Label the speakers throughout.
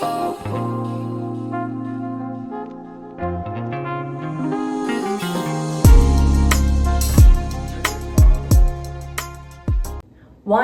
Speaker 1: Wine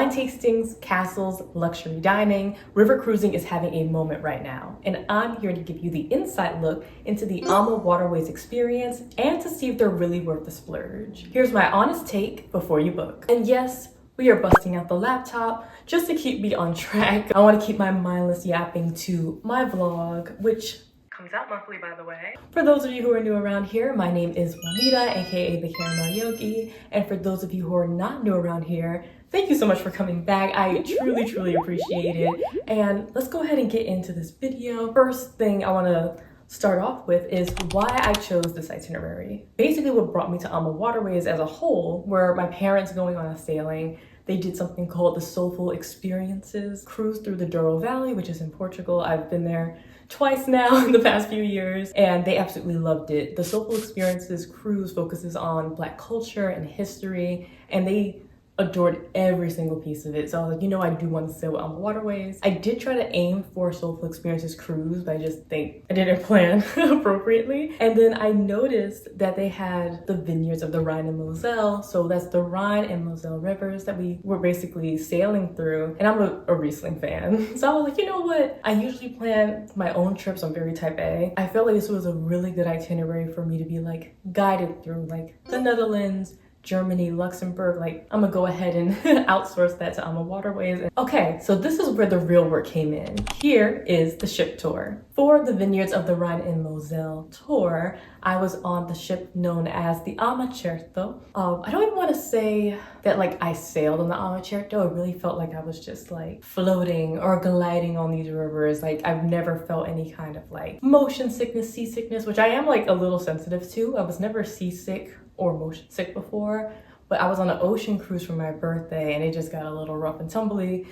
Speaker 1: tastings, castles, luxury dining, river cruising is having a moment right now. And I'm here to give you the inside look into the AMA Waterways experience and to see if they're really worth the splurge. Here's my honest take before you book. And yes, we are busting out the laptop just to keep me on track. I want to keep my mindless yapping to my vlog, which comes out monthly, by the way. For those of you who are new around here, my name is Juanita, aka the Caramel Yogi. And for those of you who are not new around here, thank you so much for coming back. I truly appreciate it. And let's go ahead and get into this video. First thing I want to start off with is why I chose this itinerary. Basically what brought me to AMA Waterways as a whole were my parents going on a sailing. They did something called the Soulful Experiences cruise through the Douro Valley, which is in Portugal. I've been there twice now in the past few years, and they absolutely loved it. The Soulful Experiences cruise focuses on Black culture and history, and they adored every single piece of it. So I was like, you know, I do want to sail on Waterways. I did try to aim for Soulful Experiences cruise, but I just think I didn't plan appropriately. And then I noticed that they had the vineyards of the Rhine and Moselle. So that's the Rhine and Moselle rivers that we were basically sailing through. And I'm a Riesling fan. So I was like, you know what? I usually plan my own trips. I'm very type A. I felt like this was a really good itinerary for me to be like guided through, like the Netherlands, Germany, Luxembourg. Like, I'm gonna go ahead and outsource that to AMA Waterways. Okay, so this is where the real work came in. Here is the ship tour. For the Vineyards of the Rhine and Moselle tour, I was on the ship known as the AMA Certo. I don't even want to say that like I sailed on the AMA Certo. It really felt like I was just like floating or gliding on these rivers. Like, I've never felt any kind of like motion sickness, seasickness, which I am like a little sensitive to. I was never seasick or motion sick before, but I was on an ocean cruise for my birthday and it just got a little rough and tumbly.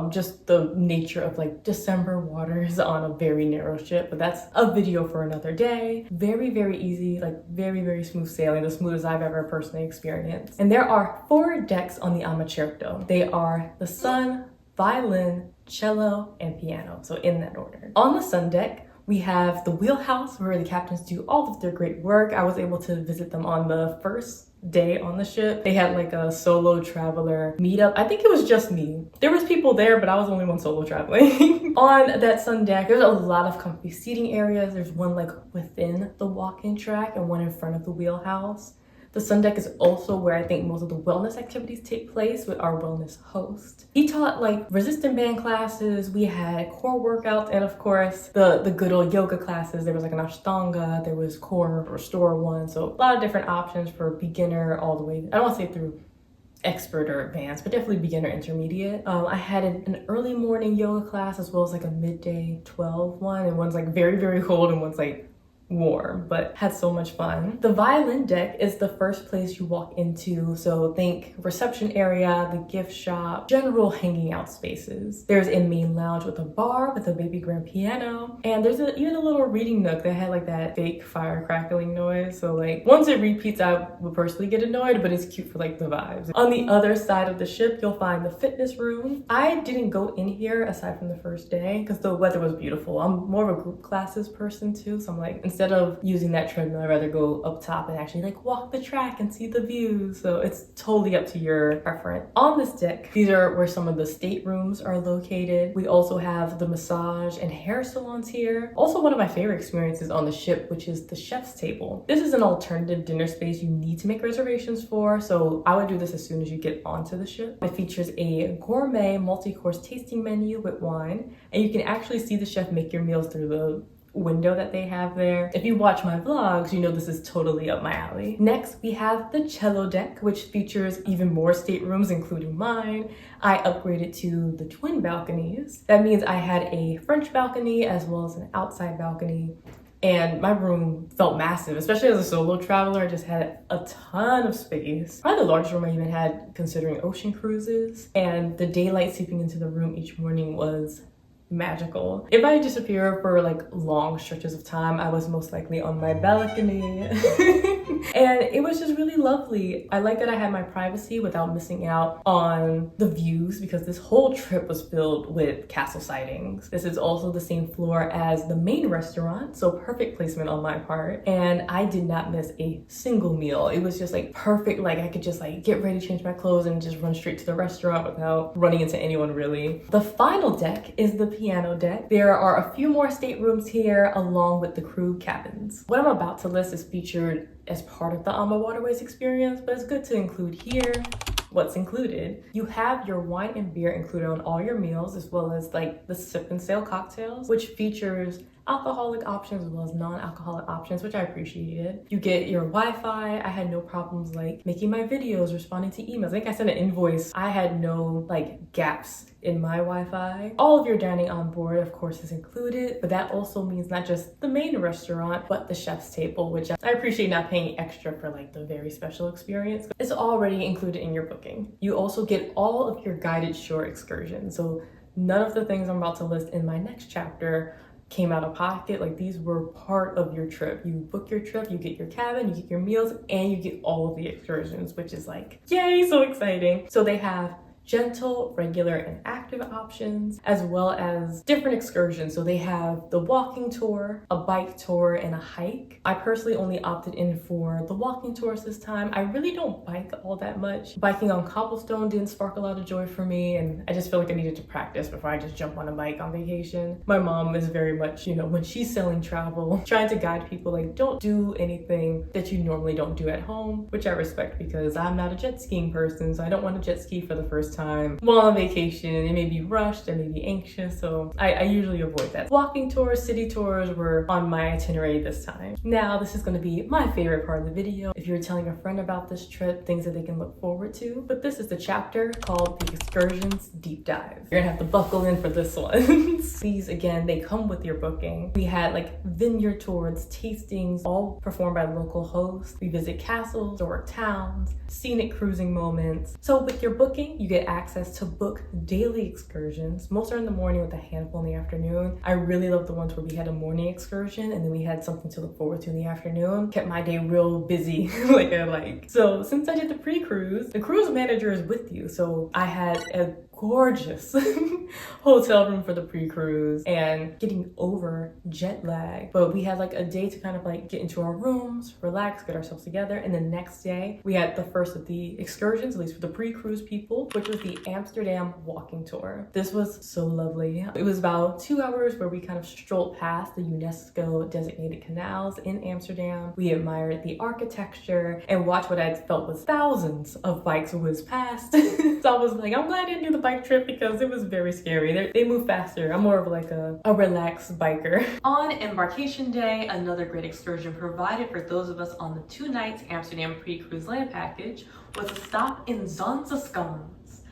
Speaker 1: Just the nature of like December waters on a very narrow ship, but that's a video for another day. Very easy, like very smooth sailing, the smoothest I've ever personally experienced. And there are 4 decks on the AMA Certo. They are the sun, violin, cello, and piano. So in that order. On the sun deck, we have the wheelhouse where the captains do all of their great work. I was able to visit them on the first day on the ship. They had like a solo traveler meetup. I think it was just me. There was people there, but I was the only one solo traveling. On that sun deck, there's a lot of comfy seating areas. There's one like within the walking track and one in front of the wheelhouse. The sun deck is also where I think most of the wellness activities take place with our wellness host. He taught like resistant band classes, we had core workouts, and of course the good old yoga classes. There was like an Ashtanga, there was core restore one. So a lot of different options for beginner all the way, I don't want to say through expert or advanced, but definitely beginner intermediate. I had an early morning yoga class as well as like a midday 12 one, and one's like very cold and one's like warm, but had so much fun. The violin deck is the first place you walk into, so think reception area, the gift shop, general hanging out spaces. There's a main lounge with a bar with a baby grand piano, and there's even a little reading nook that had like that fake fire crackling noise. So like once it repeats, I would personally get annoyed, but it's cute for like the vibes. On the other side of the ship, you'll find the fitness room. I didn't go in here aside from the first day because the weather was beautiful. I'm more of a group classes person too, so I'm like, instead of using that treadmill, I'd rather go up top and actually like walk the track and see the views. So it's totally up to your preference. On this deck, these are where some of the staterooms are located. We also have the massage and hair salons here. Also, one of my favorite experiences on the ship, which is the chef's table. This is an alternative dinner space you need to make reservations for, so I would do this as soon as you get onto the ship. It features a gourmet multi-course tasting menu with wine, and you can actually see the chef make your meals through the window that they have there. If you watch my vlogs, you know this is totally up my alley. Next, we have the cello deck, which features even more staterooms, including mine. I upgraded to the twin balconies. That means I had a French balcony as well as an outside balcony. And my room felt massive, especially as a solo traveler. I just had a ton of space. Probably the largest room I even had considering ocean cruises. And the daylight seeping into the room each morning was magical. If I disappeared for like long stretches of time, I was most likely on my balcony. And it was just really lovely. I like that I had my privacy without missing out on the views, because this whole trip was filled with castle sightings. This is also the same floor as the main restaurant, so perfect placement on my part. And I did not miss a single meal. It was just like perfect. Like I could just like get ready, change my clothes, and just run straight to the restaurant without running into anyone really. The final deck is the piano deck. There are a few more staterooms here along with the crew cabins. What I'm about to list is featured as part of the AMA Waterways experience, but it's good to include here. What's included? You have your wine and beer included on all your meals, as well as like the sip and sail cocktails, which features alcoholic options as well as non-alcoholic options, which I appreciated. You get your Wi-Fi. I had no problems like making my videos, responding to emails. I think I sent an invoice. I had no like gaps in my Wi-Fi. All of your dining on board, of course, is included, but that also means not just the main restaurant, but the chef's table, which I appreciate not paying extra for like the very special experience. It's already included in your booking. You also get all of your guided shore excursions. So none of the things I'm about to list in my next chapter came out of pocket. Like these were part of your trip. You book your trip, you get your cabin, you get your meals, and you get all of the excursions, which is like, yay, so exciting. So they have gentle, regular, and active options, as well as different excursions. So they have the walking tour, a bike tour, and a hike. I personally only opted in for the walking tours this time. I really don't bike all that much. Biking on cobblestone didn't spark a lot of joy for me, and I just feel like I needed to practice before I just jump on a bike on vacation. My mom is very much, you know, when she's selling travel, trying to guide people like, don't do anything that you normally don't do at home, which I respect because I'm not a jet skiing person, so I don't want to jet ski for the first time while on vacation. It may be rushed, I may be anxious, so I usually avoid that. Walking tours, city tours were on my itinerary this time. Now, this is going to be my favorite part of the video. If you're telling a friend about this trip, things that they can look forward to. But this is the chapter called the Excursions Deep Dive. You're gonna have to buckle in for this one. These, again, they come with your booking. We had like vineyard tours, tastings, all performed by local hosts. We visit castles, historic towns, scenic cruising moments. So with your booking, you get access to book daily excursions. Most are in the morning with a handful in the afternoon. I really love the ones where we had a morning excursion and then we had something to look forward to in the afternoon. Kept my day real busy like I like. So since I did the pre-cruise, the cruise manager is with you. So I had a gorgeous hotel room for the pre-cruise and getting over jet lag. But we had like a day to kind of like get into our rooms, relax, get ourselves together. And the next day we had the first of the excursions, at least for the pre-cruise people, which was the Amsterdam walking tour. This was so lovely. It was about 2 hours where we kind of strolled past the UNESCO designated canals in Amsterdam. We admired the architecture and watched what I felt was thousands of bikes whiz past. So I was like, I'm glad I didn't do the bike trip because it was very scary. They move faster. I'm more of like a relaxed biker. On embarkation day, another great excursion provided for those of us on the 2 nights Amsterdam pre-cruise land package was a stop in Zaanse, Schans.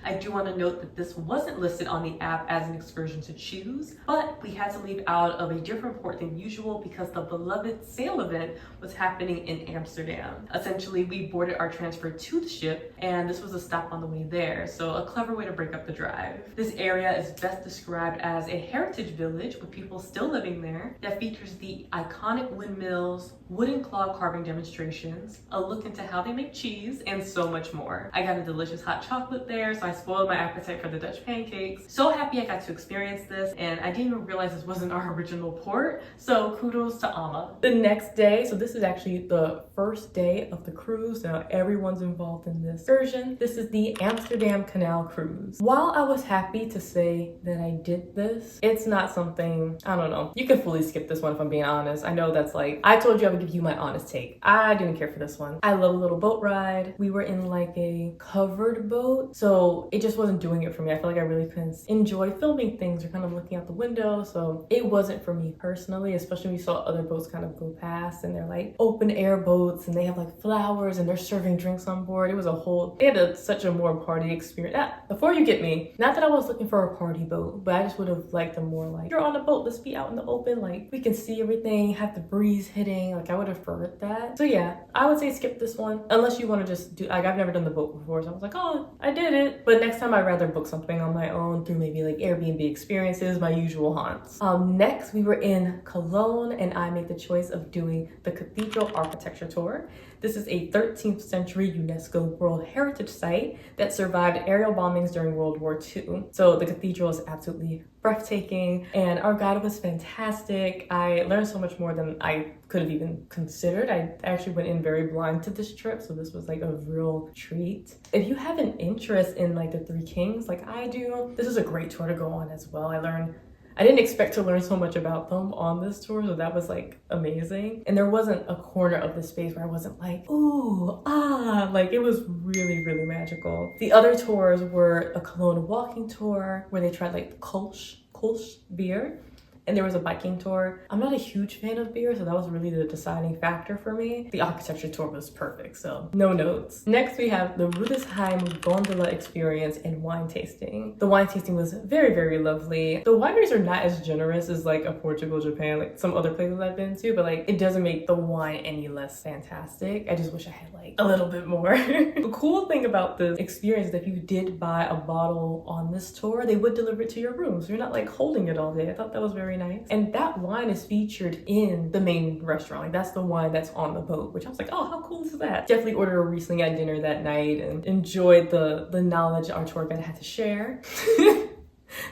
Speaker 1: I do want to note that this wasn't listed on the app as an excursion to choose, but we had to leave out of a different port than usual because the beloved sail event was happening in Amsterdam. Essentially, we boarded our transfer to the ship, and this was a stop on the way there, so a clever way to break up the drive. This area is best described as a heritage village with people still living there that features the iconic windmills, wooden claw carving demonstrations, a look into how they make cheese, and so much more. I got a delicious hot chocolate there, so I spoiled my appetite for the Dutch pancakes. So happy I got to experience this, and I didn't even realize this wasn't our original port, so kudos to AMA. The next day, so this is actually the first day of the cruise. Now everyone's involved in this excursion. This is the Amsterdam Canal cruise. While I was happy to say that I did this, it's not something, I don't know. You can fully skip this one if I'm being honest. I know that's like, I told you I would give you my honest take. I didn't care for this one. I love a little boat ride. We were in like a covered boat, so it just wasn't doing it for me. I feel like I really couldn't enjoy filming things or kind of looking out the window, so it wasn't for me personally, especially when we saw other boats kind of go past and they're like open air boats and they have like flowers and they're serving drinks on board. It was a whole, they had such a more party experience. Before you get me, not that I was looking for a party boat, but I just would have liked a more like, you're on a boat, let's be out in the open, like we can see everything, have the breeze hitting, like I would have preferred that. So yeah, I would say skip this one unless you want to just do, like I've never done the boat before, so I was like, oh, I did it, but But next time I'd rather book something on my own through maybe like Airbnb experiences, my usual haunts. Next, we were in Cologne and I made the choice of doing the Cathedral architecture tour. This is a 13th century UNESCO World Heritage Site that survived aerial bombings during World War II. So the cathedral is absolutely breathtaking and our guide was fantastic. I learned so much more than I could have even considered. I actually went in very blind to this trip, so this was like a real treat. If you have an interest in like the Three Kings like I do, this is a great tour to go on as well. I didn't expect to learn so much about them on this tour, so that was like amazing. And there wasn't a corner of the space where I wasn't like, ooh, ah, like it was really, really magical. The other tours were a Cologne walking tour where they tried like Kolsch beer. And there was a biking tour. I'm not a huge fan of beer, so that was really the deciding factor for me. The architecture tour was perfect, so no notes. Next, we have the Rüdesheim Gondola experience and wine tasting. The wine tasting was very, very lovely. The wineries are not as generous as like a Portugal, Japan, like some other places I've been to, but like it doesn't make the wine any less fantastic. I just wish I had like a little bit more. The cool thing about the experience is that if you did buy a bottle on this tour, they would deliver it to your room, so you're not like holding it all day. I thought that was very nice. And that wine is featured in the main restaurant. Like that's the wine that's on the boat, which I was like, oh, how cool is that? Definitely ordered a Riesling at dinner that night and enjoyed the knowledge our tour guide had to share.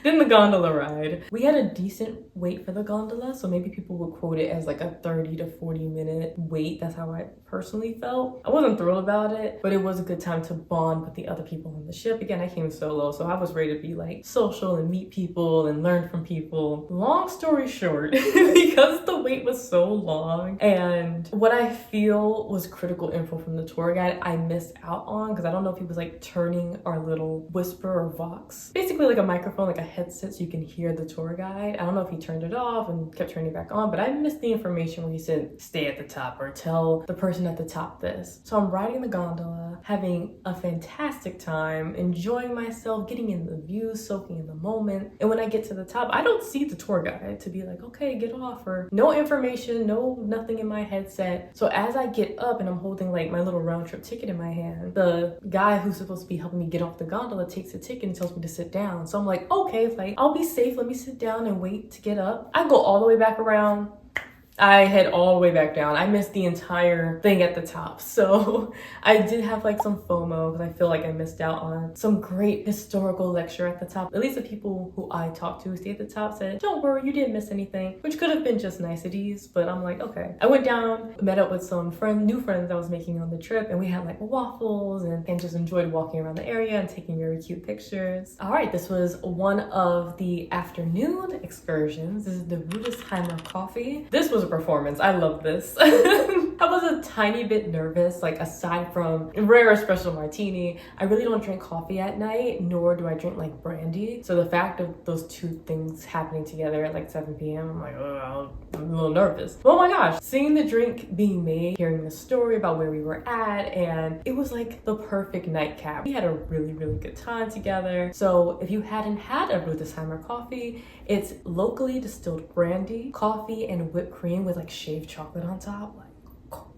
Speaker 1: Then the gondola ride. We had a decent wait for the gondola, so maybe people would quote it as like a 30 to 40 minute wait. That's how I personally felt. I wasn't thrilled about it, but it was a good time to bond with the other people on the ship. Again, I came solo, so I was ready to be like social and meet people and learn from people. Long story short, because the wait was so long and what I feel was critical info from the tour guide, I missed out on because I don't know if he was like turning our little whisper or vox, basically like a microphone, like a headset, so you can hear the tour guide. I don't know if he turned it off and kept turning it back on, but I missed the information where he said stay at the top or tell the person at the top this. So I'm riding the gondola, having a fantastic time, enjoying myself, getting in the view, soaking in the moment. And when I get to the top, I don't see the tour guide to be like, okay, get off, or no information, nothing in my headset. So as I get up and I'm holding like my little round trip ticket in my hand, the guy who's supposed to be helping me get off the gondola takes the ticket and tells me to sit down. So I'm like, okay, like I'll be safe, let me sit down and wait to get up. I go all the way back around. I head all the way back down. I missed the entire thing at the top. So I did have like some FOMO because I feel like I missed out on some great historical lecture at the top. At least the people who I talked to who stayed at the top said, don't worry, you didn't miss anything, which could have been just niceties, but I'm like, okay. I went down, met up with some new friends I was making on the trip, and we had like waffles and just enjoyed walking around the area and taking very cute pictures. All right, this was one of the afternoon excursions. This is the Rüdesheim Coffee. This was a performance. I love this. I was a tiny bit nervous, like aside from rare espresso martini, I really don't drink coffee at night, nor do I drink like brandy. So the fact of those two things happening together at like 7 p.m., I'm like, oh, I'm a little nervous. Oh my gosh, seeing the drink being made, hearing the story about where we were at, and it was like the perfect nightcap. We had a really, really good time together. So if you hadn't had a Rüdesheimer coffee, it's locally distilled brandy, coffee, and whipped cream with like shaved chocolate on top.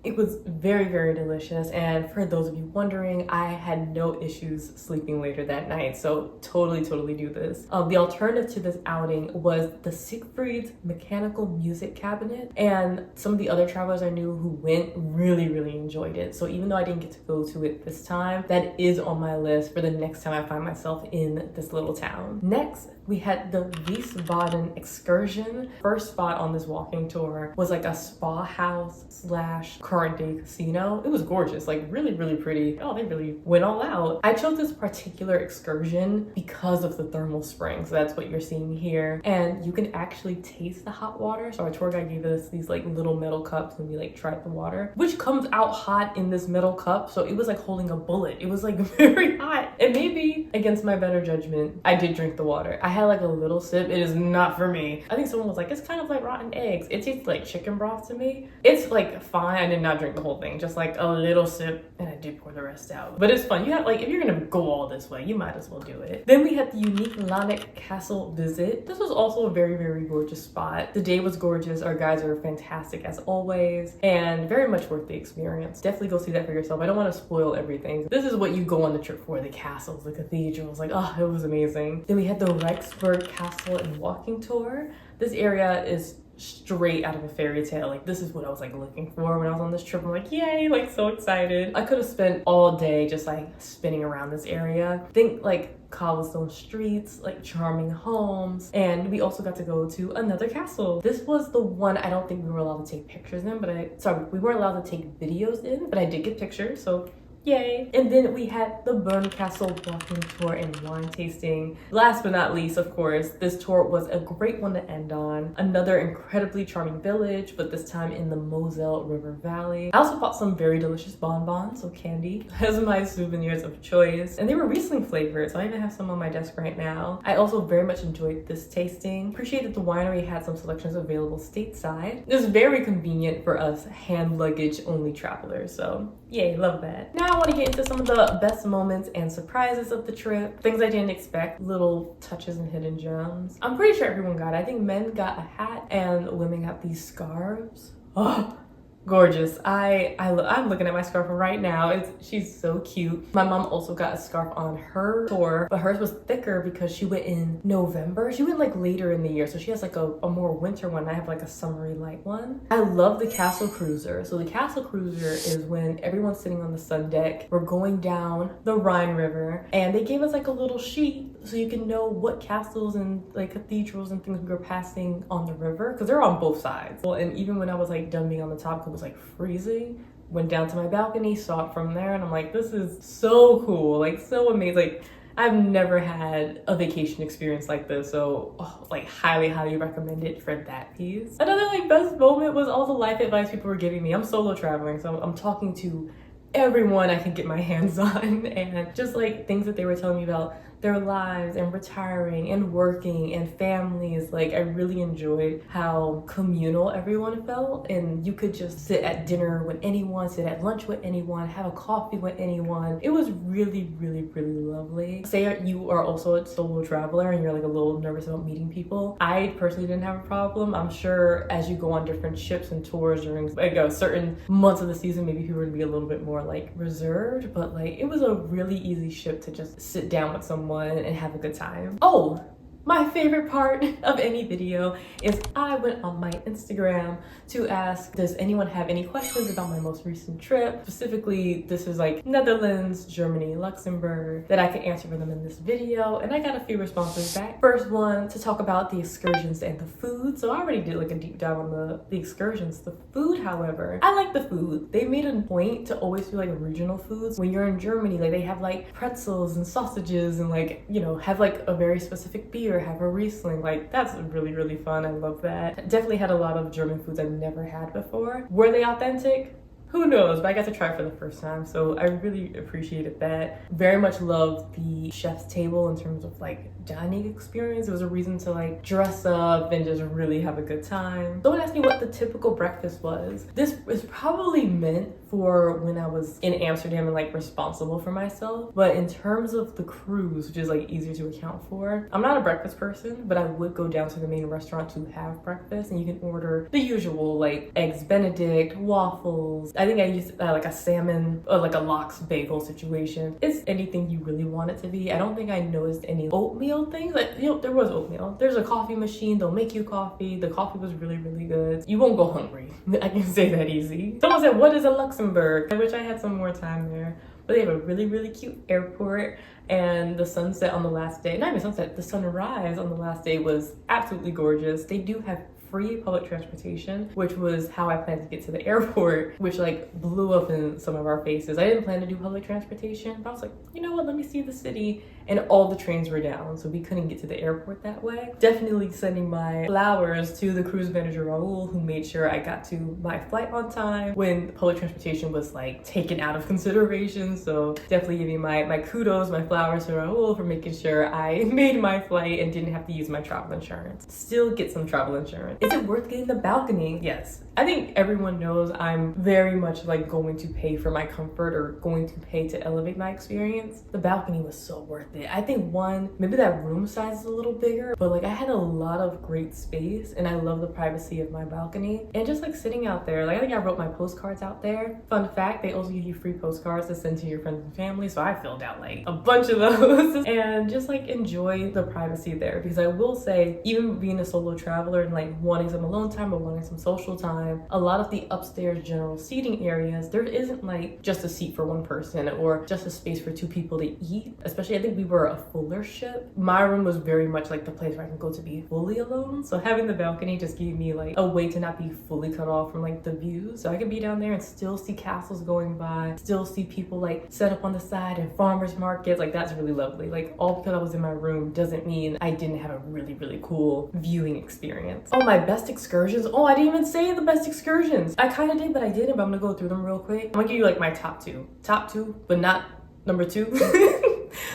Speaker 1: It was very, very delicious. And for those of you wondering, I had no issues sleeping later that night. So totally do this. The alternative to this outing was the Siegfried's Mechanical Music Cabinet. And some of the other travelers I knew who went really, really enjoyed it. So even though I didn't get to go to it this time, that is on my list for the next time I find myself in this little town. Next, we had the Wiesbaden Excursion. First spot on this walking tour was like a spa house / current day casino. It was gorgeous, like really, really pretty. Oh, they really went all out. I chose this particular excursion because of the thermal spring. So that's what you're seeing here. And you can actually taste the hot water. So our tour guide gave us these like little metal cups and we like tried the water, which comes out hot in this metal cup. So it was like holding a bullet. It was like very hot. And maybe against my better judgment, I did drink the water. I had like a little sip. It is not for me. I think someone was like, it's kind of like rotten eggs. It tastes like chicken broth to me. It's like fine. I did not drink the whole thing, just like a little sip, and I did pour the rest out. But it's fun. You have like, if you're gonna go all this way, you might as well do it. Then we had the unique Lahneck Castle visit. This was also a very, very gorgeous spot. The day was gorgeous. Our guides are fantastic as always, and very much worth the experience. Definitely go see that for yourself. I don't want to spoil everything. This is what you go on the trip for, the castles, the cathedrals. Like, oh, it was amazing. Then we had the Reichsburg Castle and walking tour. This area is straight out of a fairy tale. Like, this is what I was like looking for when I was on this trip. I'm like, yay, like so excited. I could have spent all day just like spinning around this area. Think like cobblestone streets, like charming homes, and we also got to go to another castle. This was the one I don't think we were allowed to take pictures in, we weren't allowed to take videos in, but I did get pictures, so yay. And then we had the Bernkastel walking tour and wine tasting. Last but not least, of course, this tour was a great one to end on. Another incredibly charming village, but this time in the Moselle River Valley. I also bought some very delicious bonbons, so candy, as my souvenirs of choice. And they were Riesling flavored, so I even have some on my desk right now. I also very much enjoyed this tasting. Appreciate that the winery had some selections available stateside. It was very convenient for us hand luggage only travelers, so yay, love that. Now I want to get into some of the best moments and surprises of the trip. Things I didn't expect, little touches and hidden gems. I'm pretty sure everyone got it. I think men got a hat and women got these scarves. Oh, gorgeous. I'm looking at my scarf right now. She's so cute. My mom also got a scarf on her tour, but hers was thicker because she went in November. She went like later in the year, so she has like a more winter one. I have like a summery light one. I love the castle cruiser. So the castle cruiser is when everyone's sitting on the sun deck. We're going down the Rhine River, and they gave us like a little sheet so you can know what castles and like cathedrals and things we were passing on the river, because they're on both sides. Well, and even when I was like done being on the top, was like freezing, went down to my balcony, saw it from there, and I'm like, this is so cool, like so amazing. Like, I've never had a vacation experience like this, so like highly recommend it for that piece. Another like best moment was all the life advice people were giving me. I'm solo traveling, so I'm talking to everyone I can get my hands on, and just like things that they were telling me about their lives and retiring and working and families. Like, I really enjoyed how communal everyone felt, and you could just sit at dinner with anyone, sit at lunch with anyone, have a coffee with anyone. It was really lovely. Say you are also a solo traveler and you're like a little nervous about meeting people. I personally didn't have a problem. I'm sure as you go on different ships and tours during like certain months of the season, maybe people would be a little bit more like reserved, but like it was a really easy ship to just sit down with someone and have a good time. Oh, my favorite part of any video is I went on my Instagram to ask, does anyone have any questions about my most recent trip? Specifically, this is like Netherlands, Germany, Luxembourg, that I could answer for them in this video. And I got a few responses back. First one, to talk about the excursions and the food. So I already did like a deep dive on the excursions. The food, however, I like the food. They made a point to always do like regional foods. When you're in Germany, like they have like pretzels and sausages and like, you know, have like a very specific beer, have a Riesling. Like, that's really fun. I love that. Definitely had a lot of German foods I've never had before. Were they authentic? Who knows, but I got to try it for the first time, so I really appreciated that. Very much loved the chef's table in terms of like dining experience. It was a reason to like dress up and just really have a good time. Someone asked me what the typical breakfast was. This is probably meant for when I was in Amsterdam and like responsible for myself, but in terms of the cruise, which is like easier to account for, I'm not a breakfast person, but I would go down to the main restaurant to have breakfast, and you can order the usual like eggs Benedict, waffles. I think I used like a salmon or like a lox bagel situation. It's anything you really want it to be. I don't think I noticed any oatmeal things. Like, you know, there was oatmeal. There's a coffee machine. They'll make you coffee. The coffee was really good. You won't go hungry. I can say that easy. Someone said, what is a Luxembourg? I wish I had some more time there. But they have a really cute airport, and the sunset on the last day, not even sunset, the sunrise on the last day was absolutely gorgeous. They do have free public transportation, which was how I planned to get to the airport, which like blew up in some of our faces. I didn't plan to do public transportation, but I was like, you know what, let me see the city and all the trains were down, so we couldn't get to the airport that way. Definitely sending my flowers to the cruise manager Raul, who made sure I got to my flight on time when public transportation was like taken out of consideration. So definitely giving my kudos, my flowers to Raul for making sure I made my flight and didn't have to use my travel insurance. Still get some travel insurance. Is it worth getting the balcony? Yes. I think everyone knows I'm very much like going to pay for my comfort or going to pay to elevate my experience. The balcony was so worth it. I think one, maybe that room size is a little bigger, but like I had a lot of great space and I love the privacy of my balcony. And just like sitting out there, like I think I wrote my postcards out there. Fun fact, they also give you free postcards to send to your friends and family. So I filled out like a bunch of those and just like enjoy the privacy there, because I will say, even being a solo traveler and like wanting some alone time or wanting some social time, a lot of the upstairs general seating areas, there isn't like just a seat for one person or just a space for two people to eat. Especially, I think we were a fuller ship. My room was very much like the place where I can go to be fully alone. So having the balcony just gave me like a way to not be fully cut off from like the views. So I could be down there and still see castles going by, still see people like set up on the side and farmers markets. Like that's really lovely. Like all because I was in my room doesn't mean I didn't have a really cool viewing experience. Oh, my best excursions. Oh, I didn't even say the best excursions. I kind of did, but I didn't, but I'm gonna go through them real quick. I'm gonna give you like my top two, but not number two.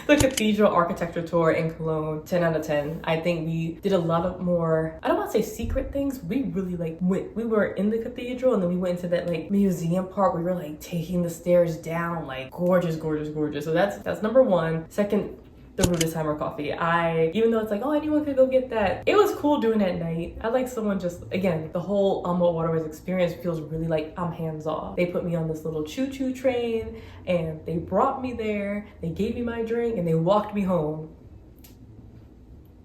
Speaker 1: The Cathedral architecture tour in Cologne, 10 out of 10. I think we did a lot of more, I don't want to say secret things. We really like went, we were in the cathedral and then we went into that like museum part. We were like taking the stairs down, like gorgeous. So that's number one. Second, the Rüdesheim Coffee. Even though it's like, oh, anyone could go get that, it was cool doing it at night. I like someone just, again, the whole AMA Waterways experience feels really like I'm hands off. They put me on this little choo-choo train and they brought me there, they gave me my drink and they walked me home.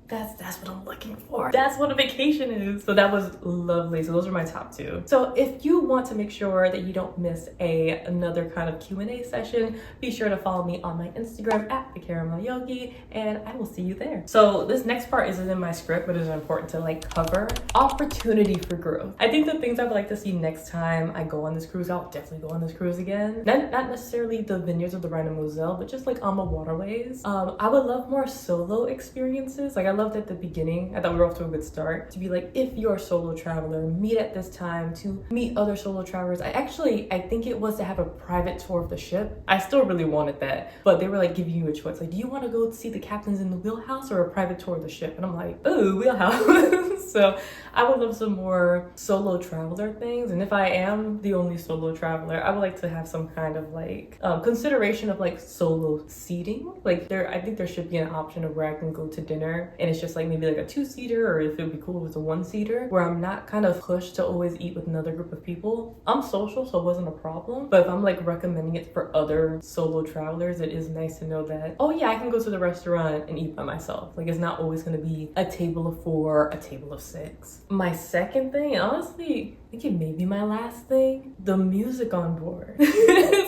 Speaker 1: That's what I'm looking for. That's what a vacation is. So that was lovely. So those are my top two. So if you want to make sure that you don't miss another kind of Q&A session, be sure to follow me on my Instagram at thecaramelyogi, and I will see you there. So this next part isn't in my script, but it's important to like cover opportunity for growth. I think the things I would like to see next time I go on this cruise, I'll definitely go on this cruise again. Not necessarily the vineyards of the Rhine and Moselle, but just like AMA Waterways. I would love more solo experiences. Like I loved at the beginning, I thought we were off to a good start, to be like, if you're a solo traveler, meet at this time to meet other solo travelers. I think it was to have a private tour of the ship. I still really wanted that, but they were like giving you a choice. Like, do you want to go see the captains in the wheelhouse or a private tour of the ship? And I'm like, oh, wheelhouse. So I would love some more solo traveler things. And if I am the only solo traveler, I would like to have some kind of like consideration of like solo seating. Like I think there should be an option of where I can go to dinner and it's just like maybe like a 2-seater, or if it would be cool if it's a 1-seater, where I'm not kind of pushed to always eat with another group of people. I'm social, so it wasn't a problem. But if I'm like recommending it for other solo travelers, it is nice to know that, oh yeah, I can go to the restaurant and eat by myself. Like it's not always going to be a table of 4, a table of 6. My second thing, honestly, I think it may be my last thing, the music on board.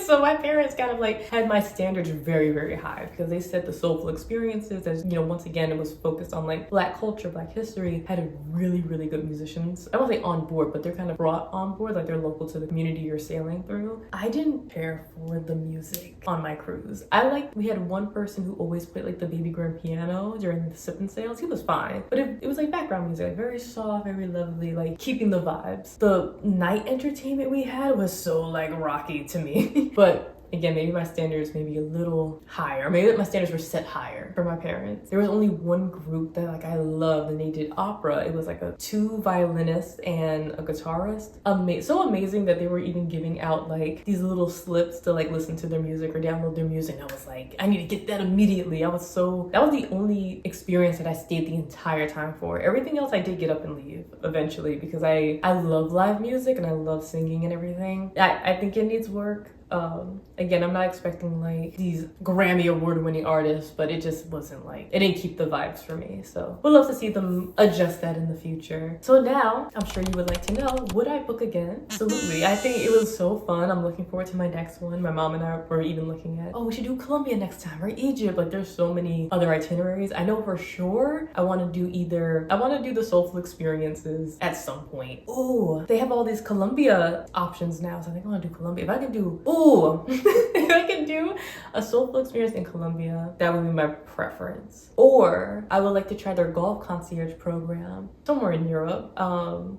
Speaker 1: So my parents kind of like had my standards very high because they said the soulful experiences, as you know, once again, it was focused on like Black culture, Black history, had really good musicians. I won't say on board, but they're kind of brought on board, like they're local to the community you're sailing through. I didn't care for the music on my cruise. We had one person who always played like the baby grand piano during the sip and sails. He was fine, but it was like background music, like very soft, very lovely, like keeping the vibes. The night entertainment we had was so like rocky to me. But again, maybe my standards may be a little higher. Maybe my standards were set higher for my parents. There was only one group that like I loved and they did opera. It was like 2 violinists and a guitarist. So amazing that they were even giving out like these little slips to like listen to their music or download their music. I was like, I need to get that immediately. That was the only experience that I stayed the entire time for. Everything else I did get up and leave eventually because I love live music and I love singing and everything. I think it needs work. Again, I'm not expecting like these Grammy award-winning artists, but it just wasn't like, it didn't keep the vibes for me. So we'd love to see them adjust that in the future. So now I'm sure you would like to know, would I book again? Absolutely. I think it was so fun. I'm looking forward to my next one. My mom and I were even looking at, oh, we should do Colombia next time or Egypt. Like there's so many other itineraries. I know for sure I want to do the soulful experiences at some point. Oh, they have all these Colombia options now. So I think I want to do Colombia. If I can do, Ooh, if I could do a soulful experience in Colombia, that would be my preference. Or I would like to try their golf concierge program somewhere in Europe.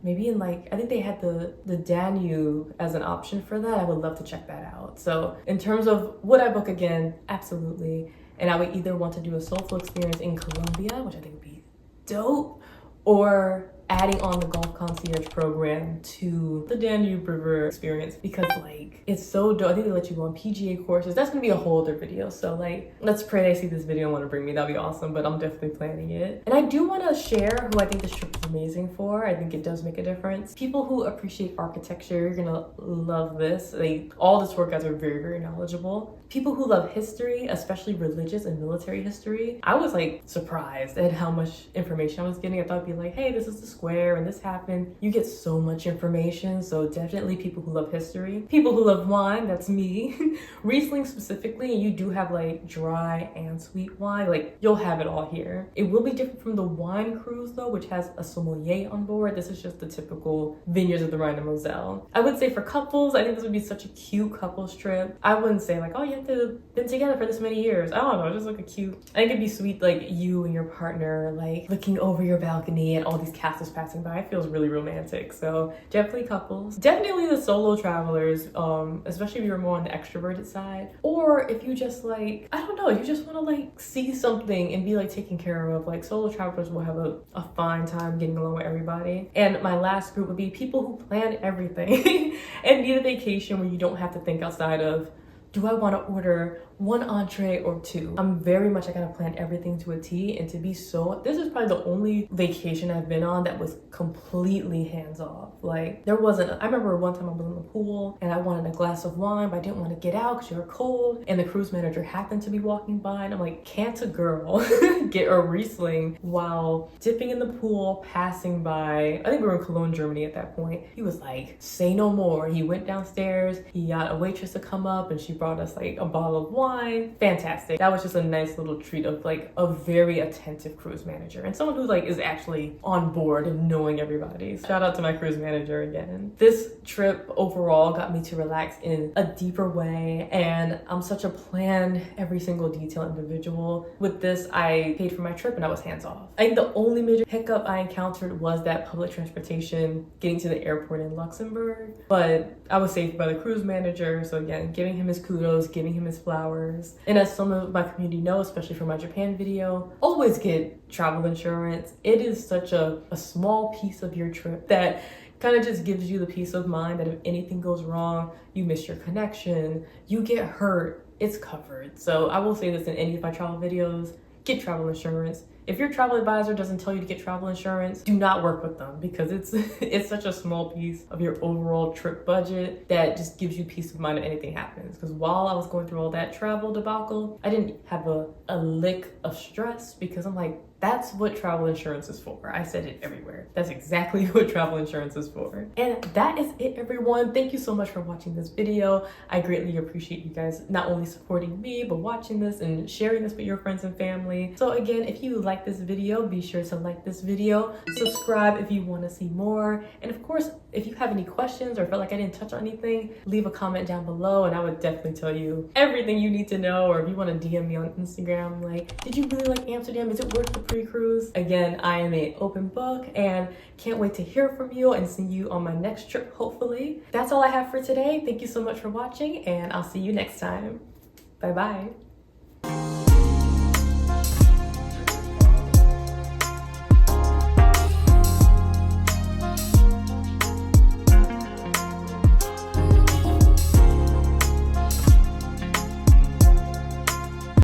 Speaker 1: Maybe in like, I think they had the Danube as an option for that. I would love to check that out. So in terms of would I book again, absolutely. And I would either want to do a soulful experience in Colombia, which I think would be dope, or adding on the golf concierge program to the Danube River experience, because like it's so dope. I think they let you go on PGA courses. That's gonna be a whole other video. So like, let's pray they see this video and want to bring me. That'd be awesome, but I'm definitely planning it. And I do want to share who I think this trip is amazing for. I think it does make a difference. People who appreciate architecture, you're gonna love this. All the tour guides are very, very knowledgeable. People who love history, especially religious and military history. I was like surprised at how much information I was getting. I thought it'd be like, hey, this is the square and this happened. You get so much information. So definitely people who love history. People who love wine, that's me. Riesling specifically, you do have like dry and sweet wine. Like you'll have it all here. It will be different from the wine cruise though, which has a sommelier on board. This is just the typical vineyards of the Rhine and Moselle. I would say for couples, I think this would be such a cute couples trip. I wouldn't say like, oh, you have to have been together for this many years. I don't know, just like a cute, I think it'd be sweet, like you and your partner like looking over your balcony and all these castles passing by. It feels really romantic. So definitely couples. Definitely the solo travelers, especially if you're more on the extroverted side, or if you just like, I don't know, you just want to like see something and be like taken care of. Like solo travelers will have a fine time getting along with everybody. And my last group would be people who plan everything and need a vacation where you don't have to think outside of, do I want to order one entree or two? I'm very much, I gotta plan everything to a T, and to be so, this is probably the only vacation I've been on that was completely hands off. Like there wasn't, I remember one time I was in the pool and I wanted a glass of wine, but I didn't want to get out because you were cold, and the cruise manager happened to be walking by, and I'm like, can't a girl get a Riesling while dipping in the pool, passing by? I think we were in Cologne, Germany at that point. He was like, say no more. He went downstairs, he got a waitress to come up, and she brought us like a bottle of wine. Fantastic. That was just a nice little treat of like a very attentive cruise manager and someone who like is actually on board and knowing everybody. Shout out to my cruise manager again. This trip overall got me to relax in a deeper way, and I'm such a planned every single detail individual. With this, I paid for my trip and I was hands off. I think the only major hiccup I encountered was that public transportation getting to the airport in Luxembourg, but I was saved by the cruise manager. So again, giving him his kudos, giving him his flowers. And as some of my community know, especially from my Japan video, always get travel insurance. It is such a small piece of your trip that kind of just gives you the peace of mind that if anything goes wrong, you miss your connection, you get hurt, it's covered. So I will say this in any of my travel videos, get travel insurance. If your travel advisor doesn't tell you to get travel insurance, do not work with them, because it's such a small piece of your overall trip budget that just gives you peace of mind if anything happens. Because while I was going through all that travel debacle, I didn't have a lick of stress, because I'm like, that's what travel insurance is for. I said it everywhere. That's exactly what travel insurance is for. And that is it, everyone. Thank you so much for watching this video. I greatly appreciate you guys not only supporting me, but watching this and sharing this with your friends and family. So again, if you like this video, be sure to like this video, subscribe if you want to see more. And of course, if you have any questions or felt like I didn't touch on anything, leave a comment down below and I would definitely tell you everything you need to know. Or if you want to DM me on Instagram, like, did you really like Amsterdam? Is it worth the pre-cruise? Again, I am an open book and can't wait to hear from you and see you on my next trip, hopefully. That's all I have for today. Thank you so much for watching, and I'll see you next time. Bye-bye.